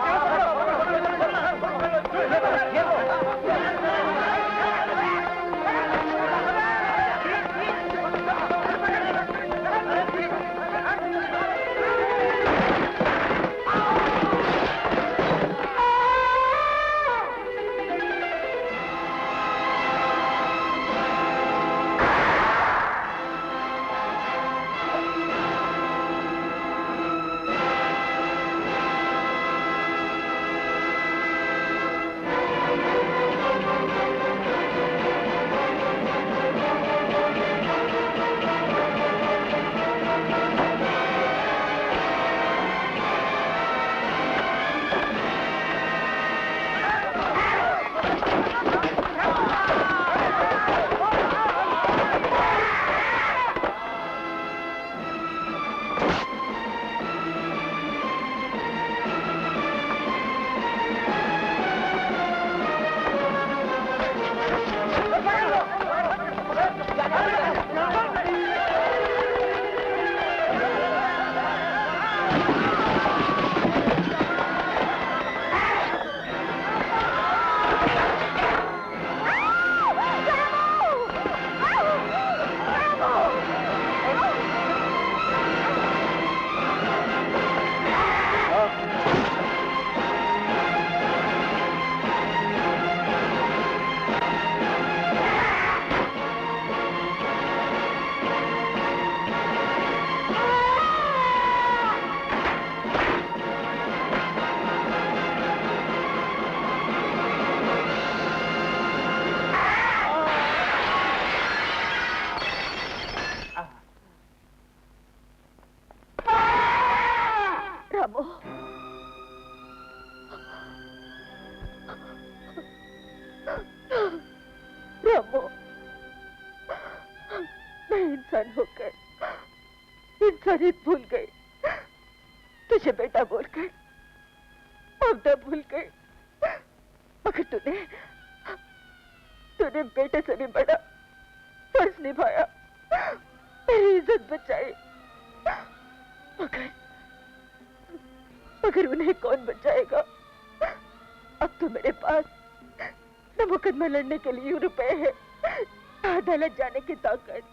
रामो, मैं इंसान होकर इंसानियत भूल गई, तुझे बेटा बोलकर ममता भूल गई, मगर तूने बेटे से भी बड़ा फर्ज निभाया, मेरी इज्जत बचाई, मगर उन्हें कौन बचाएगा? अब तो मेरे पास न मुकदमा लड़ने के लिए रुपए है, अदालत जाने की ताकत।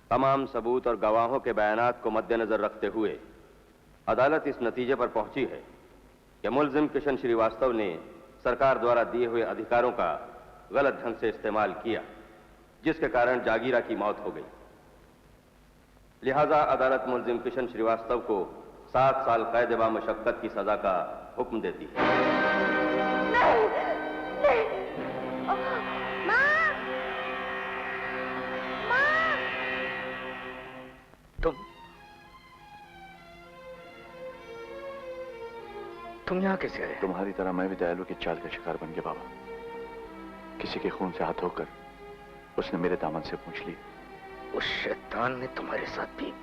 तमाम सबूत और गवाहों के बयानात को मद्देनजर रखते हुए अदालत इस नतीजे पर पहुंची है कि मुल्जिम किशन श्रीवास्तव ने सरकार द्वारा दिए हुए अधिकारों का गलत ढंग से इस्तेमाल किया, जिसके कारण जागीरा की मौत हो गई। लिहाजा अदालत मुल्जिम किशन श्रीवास्तव को 7 साल कैद बा मशक्कत की सजा का हुक्म देती है। नहीं, नहीं। माँ! माँ! तुम यहाँ कैसे आए? तुम्हारी तरह मैं भी दयालु की चाल का शिकार बन गया बाबा। किसी के खून से हाथ धोकर उसने मेरे दामन से पूछ ली। उस शैतान ने तुम्हारे साथ भी।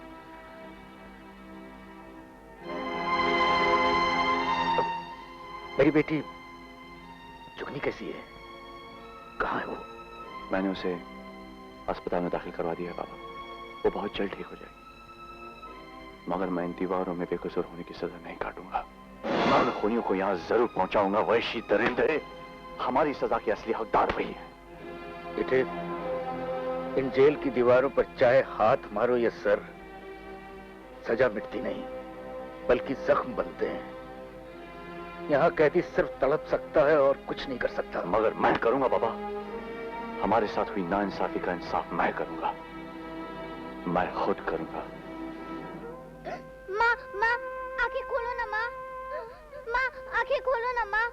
मेरी बेटी जुगनी कैसी है? कहाँ है वो? मैंने उसे अस्पताल में दाखिल करवा दिया है बाबा। वो बहुत जल्द ठीक हो जाएगी, मगर मैं इन दीवारों में बेकसूर होने की सजा नहीं काटूंगा। मैं खूनियों को यहाँ जरूर पहुंचाऊंगा। वैशी दरिंदे, हमारी सजा के असली हकदार वही है। बेटे, इन जेल की दीवारों पर चाहे हाथ मारो या सर, सजा मिटती नहीं बल्कि जख्म बनते हैं। यहाँ कैदी सिर्फ तड़प सकता है और कुछ नहीं कर सकता। मगर मैं करूंगा बाबा। हमारे साथ हुई नाइंसाफी का इंसाफ मैं करूंगा, मैं खुद करूंगा। माँ, माँ, आंखें खोलो ना माँ। माँ, आंखें खोलो ना माँ।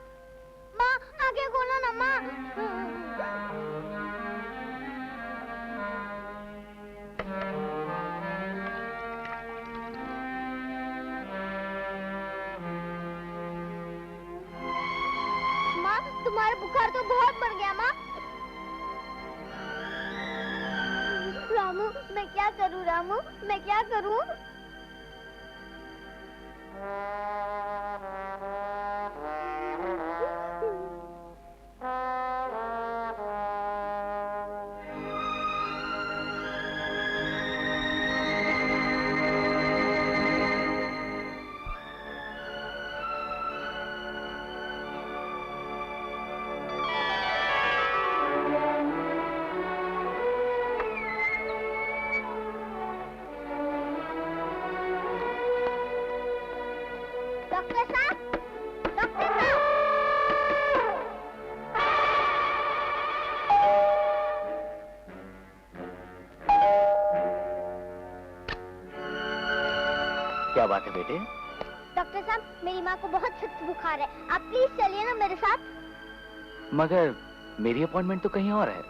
माँ, आंखें खोलो ना माँ। माँ, तुम्हारा बुखार तो बहुत बढ़ गया माँ। रामू, मैं क्या करूँ रामू, मैं क्या करूँ? क्या बात है बेटे? डॉक्टर साहब, मेरी माँ को बहुत सख्त बुखार है, आप प्लीज चलिए ना मेरे साथ। मगर मेरी अपॉइंटमेंट तो कहीं और है।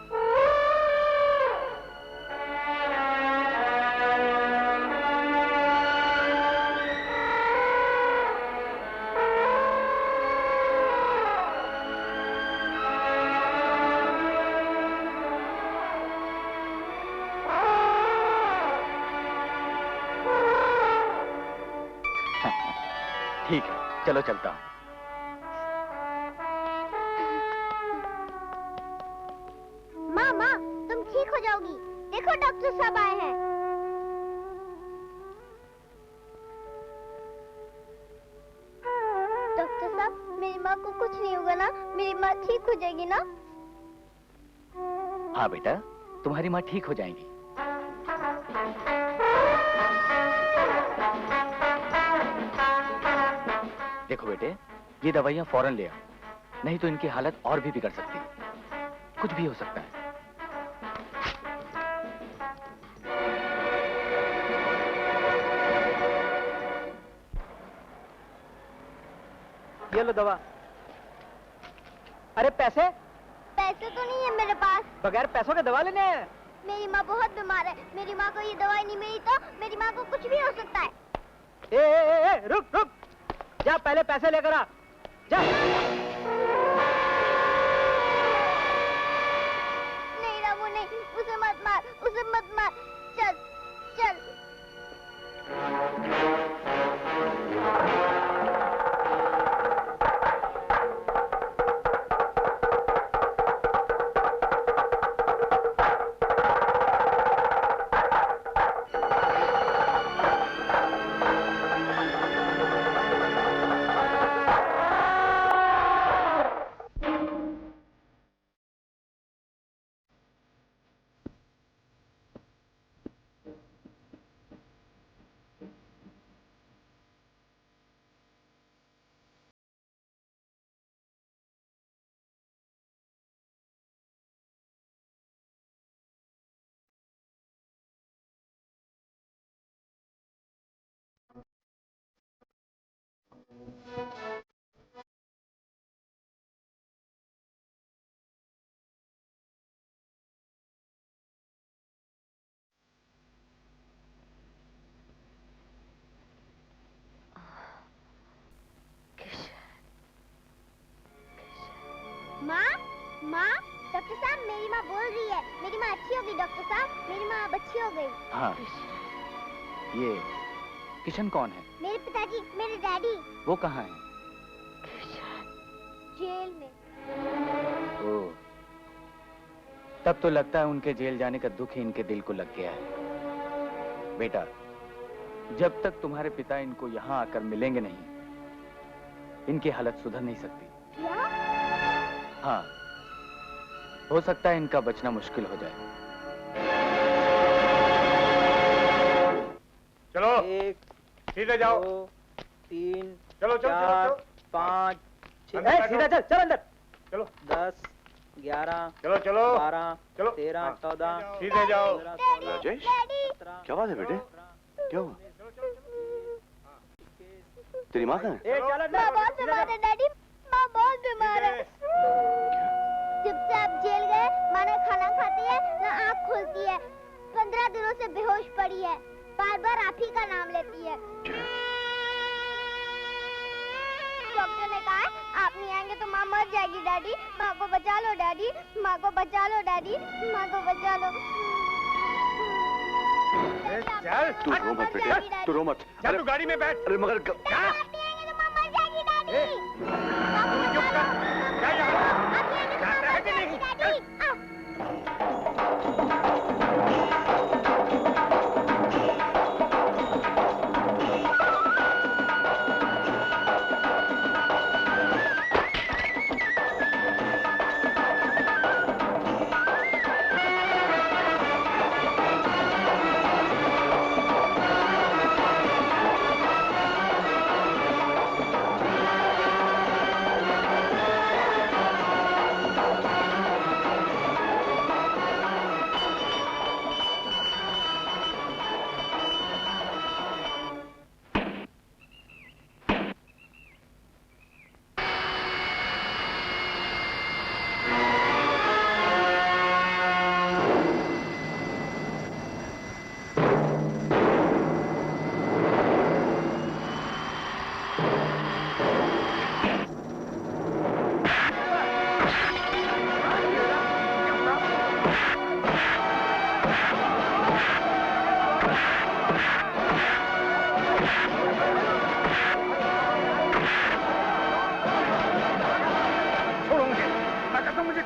ठीक है, चलो चलता हूँ। माँ, माँ, तुम ठीक हो जाओगी। देखो डॉक्टर साहब आए हैं। डॉक्टर साहब, मेरी माँ को कुछ नहीं होगा ना? मेरी माँ ठीक हो जाएगी ना? हाँ बेटा, तुम्हारी माँ ठीक हो जाएगी। देखो बेटे, ये दवाइयाँ फौरन ले आओ, नहीं तो इनकी हालत और भी बिगड़ सकती है। कुछ भी हो सकता है। ये लो दवा। अरे पैसे? पैसे तो नहीं है मेरे पास। बगैर पैसों के दवा लेने हैं? मेरी माँ बहुत बीमार है, मेरी माँ को ये दवाई नहीं मिली तो मेरी माँ को कुछ भी हो सकता है। रुक रुक, जा पहले पैसे लेकर आ, जा। नहीं रामू नहीं, उसे मत मार, उसे मत मार। चल चल। माँ माँ डॉक्टर साहब मेरी माँ बोल रही है मेरी माँ अच्छी हो गई डॉक्टर साहब मेरी माँ अब अच्छी हो गई। हाँ ये किशन कौन है? मेरे पिताजी मेरे डैडी। वो कहाँ है? जेल में। ओह, तब तो लगता है उनके जेल जाने का दुख ही इनके दिल को लग गया है। बेटा, जब तक तुम्हारे पिता इनको यहाँ आकर मिलेंगे नहीं, इनकी हालत सुधर नहीं सकती। क्या? हाँ, हो सकता है इनका बचना मुश्किल हो जाए। चलो, एक, सीधे जाओ। 2, 3, चलो, 4, 5, 6। सीधा चल, चल अंदर। चलो। 10, 11, चलो, चलो। 12, चलो। 13, 14। सीधे जाओ। राजेश, क्या बात है बेटे? क्या हुआ? तेरी माँ कहाँ है? माँ बहुत बीमार है डैडी, माँ बहुत बीमार है। जब से आप जेल गए, माँ ना खाना खाती है ना आँख खुलती है। 15 दिनों से बेहोश पड़ी है, बार बार आप ही का नाम लेती है। डॉक्टर ने कहा है आप नहीं आएंगे तो माँ मर जाएगी डैडी। माँ को बचा लो डैडी, माँ को बचा लो डैडी, माँ को बचा लो। चल, तू रो मत बेटे, तू रो मत। चल तू गाड़ी में बैठ। अरे मगर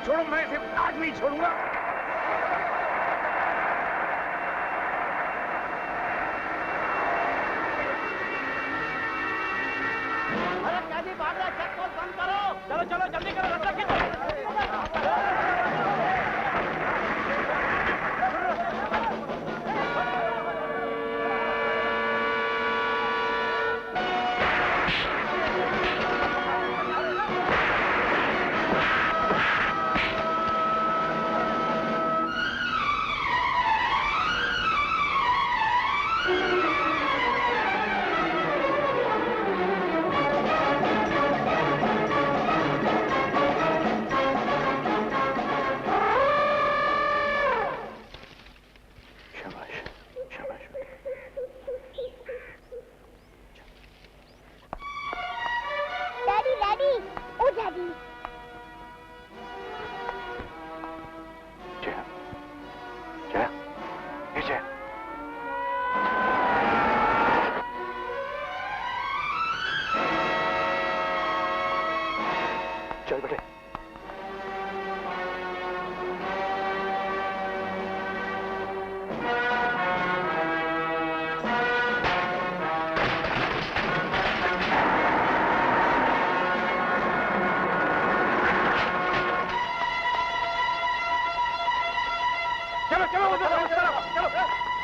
छोड़ो, मैं इसे आज नहीं छोड़ूंगा। अरे कैदी भाग रहा है, चेक पोस्ट बंद करो। चलो चलो जल्दी करो, रास्ता खींचो। चल बेटे। चलो चलो चलो चलो।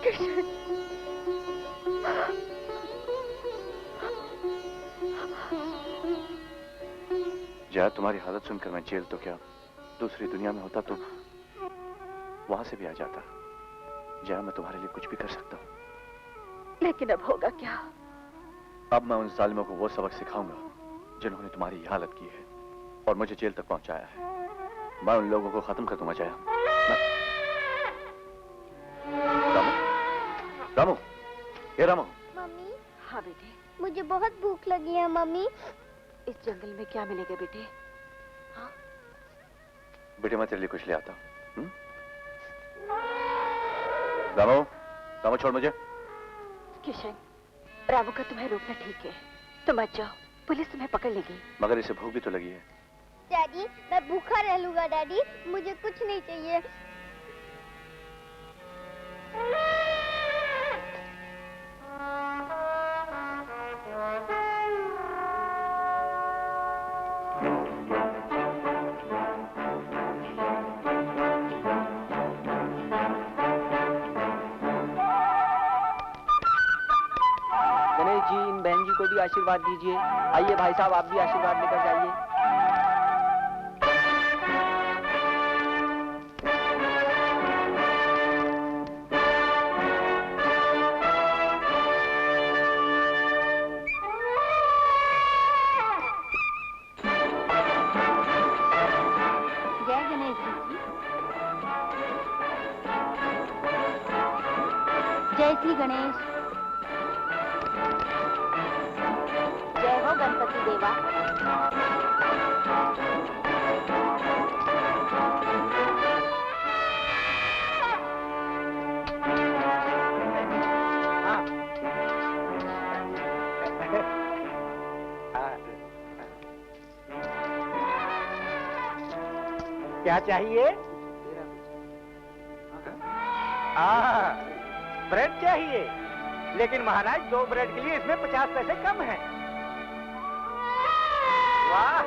किशन। जया, तुम्हारी हालत सुनकर मैं जेल तो क्या दूसरी दुनिया में होता तो वहां से भी आ जाता। जया, मैं तुम्हारे लिए कुछ भी कर सकता हूँ। लेकिन अब होगा क्या? अब मैं उन जालिमों को वो सबक सिखाऊंगा जिन्होंने तुम्हारी ये हालत की है और मुझे जेल तक पहुंचाया है। मैं उन लोगों को खत्म कर दूंगा जया। रामू, रामू, ये रामू। मम्मी। हाँ बेटे। मुझे बहुत भूख लगी है मम्मी। इस जंगल में क्या मिलेगा बेटे? हाँ? बेटे, मैं तेरे लिए कुछ ले आता हूँ। रामू, रामू छोड़ मुझे। किशन, रामू का तुम्हें रोकना ठीक है। तुम मत जाओ, पुलिस तुम्हें पकड़ लेगी। मगर इसे भूख भी तो लगी है। डैडी, मैं भूखा रह लूंगा डैडी, मुझे कुछ नहीं चाहिए। गणेश जी, इन बहन जी को भी आशीर्वाद दीजिए। आइए भाई साहब, आप भी आशीर्वाद लेकर जाइए। जय गणेश जी। जय श्री गणेश। जय हो गणपति देवा। क्या चाहिए? ब्रेड चाहिए, लेकिन महाराज 2 ब्रेड के लिए इसमें 50 पैसे कम हैं। वाह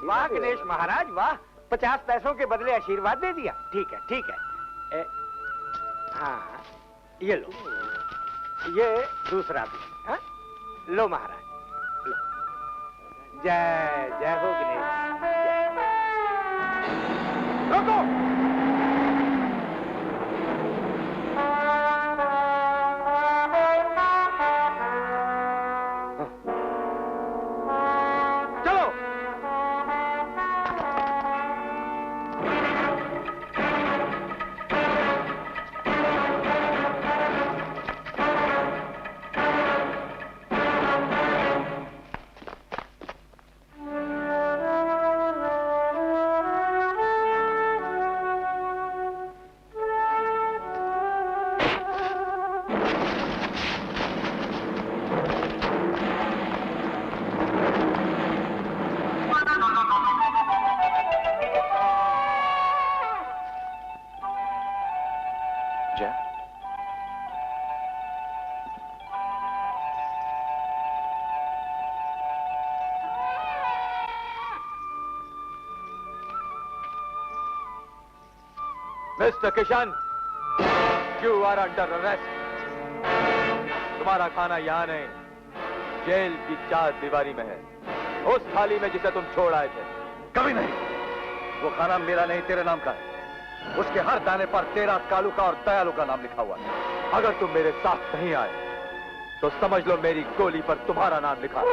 वाह गणेश महाराज, वाह, 50 पैसों के बदले आशीर्वाद दे दिया। ठीक है, ठीक है। हाँ, ये लो, ये दूसरा भी। हाँ? लो महाराज, लो। जय जय हो गणेश। रुको। Mister Kishan, you are under arrest. तुम्हारा खाना यहाँ नहीं, जेल की 4 दीवारी में है, उस थाली में जिसे तुम छोड़ आए थे। कभी नहीं। वो खाना मेरा नहीं, तेरे नाम का है। उसके हर दाने पर तेरा, कालू का और दयालु का नाम लिखा हुआ है। अगर तुम मेरे साथ नहीं आए तो समझ लो मेरी गोली पर तुम्हारा नाम लिखा है।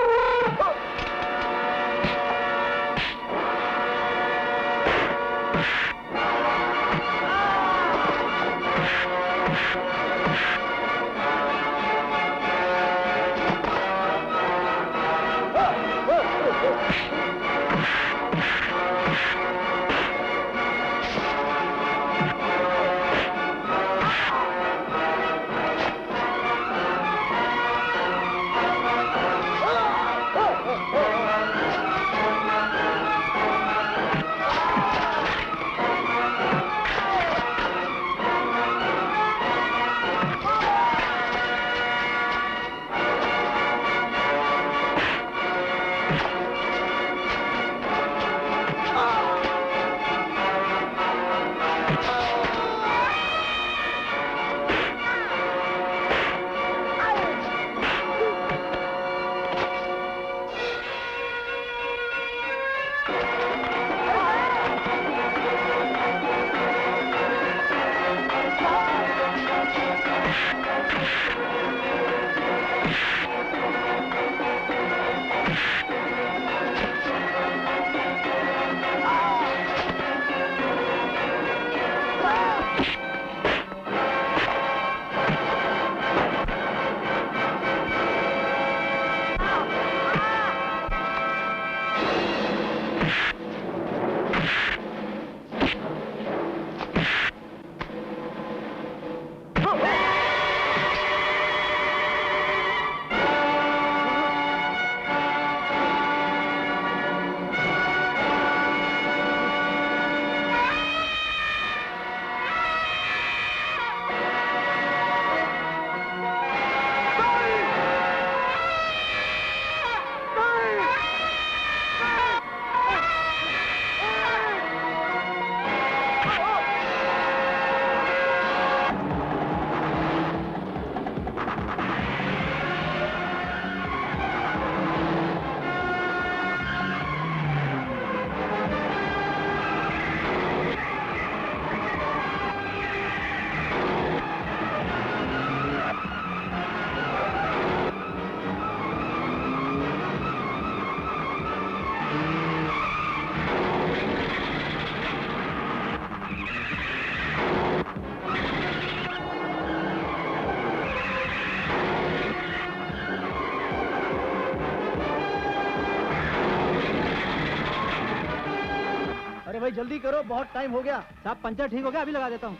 भाई जल्दी करो, बहुत टाइम हो गया। साहब पंचर ठीक हो गया, अभी लगा देता हूँ।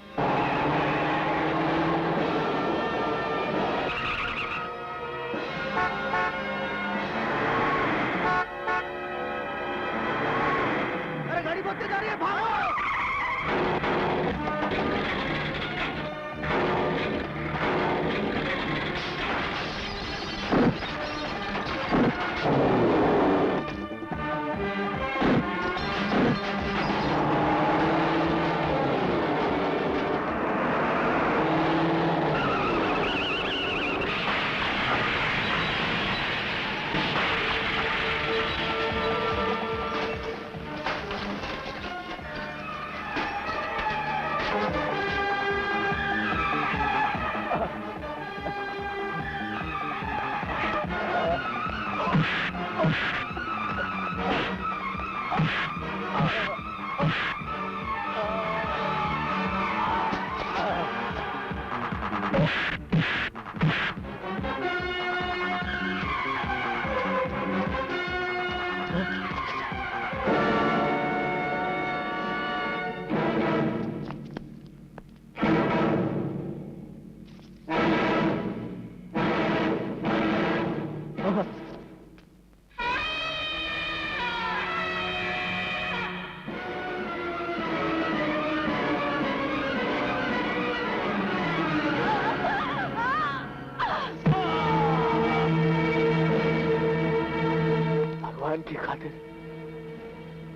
अरे गाड़ी बहुत तेज आ रही है, भागो। भगवान की खातिर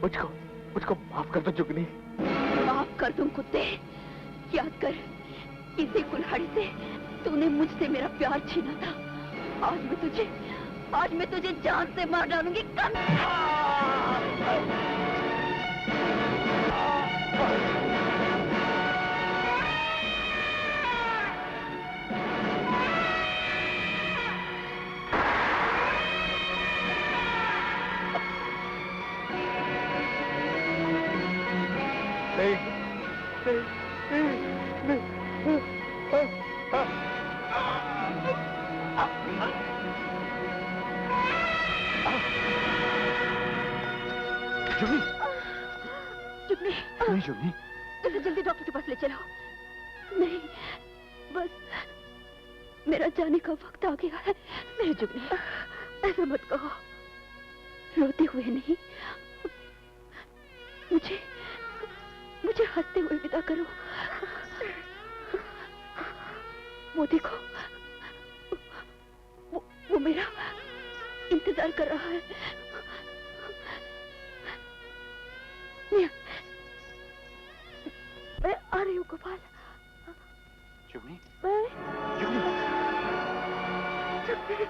मुझको माफ कर दो जुगनी। माफ कर दूं कुत्ते। याद कर, इसी कुल्हाड़ी से तूने मुझसे मेरा प्यार छीना था। आज मैं तुझे जान से मार डालूंगी। जुगनी, इसे जल्दी डॉक्टर के पास ले चलो। नहीं, बस मेरा जाने का वक्त आ गया है। मेरी जुगनी, ऐसा मत कहो। रोते हुए नहीं, मुझे हंसते हुए विदा करो। वो देखो, वो मेरा इंतजार कर रहा है। मैं आ रही हूँ गोपाल। जुगनी, मैं जुगनी। जुगनी।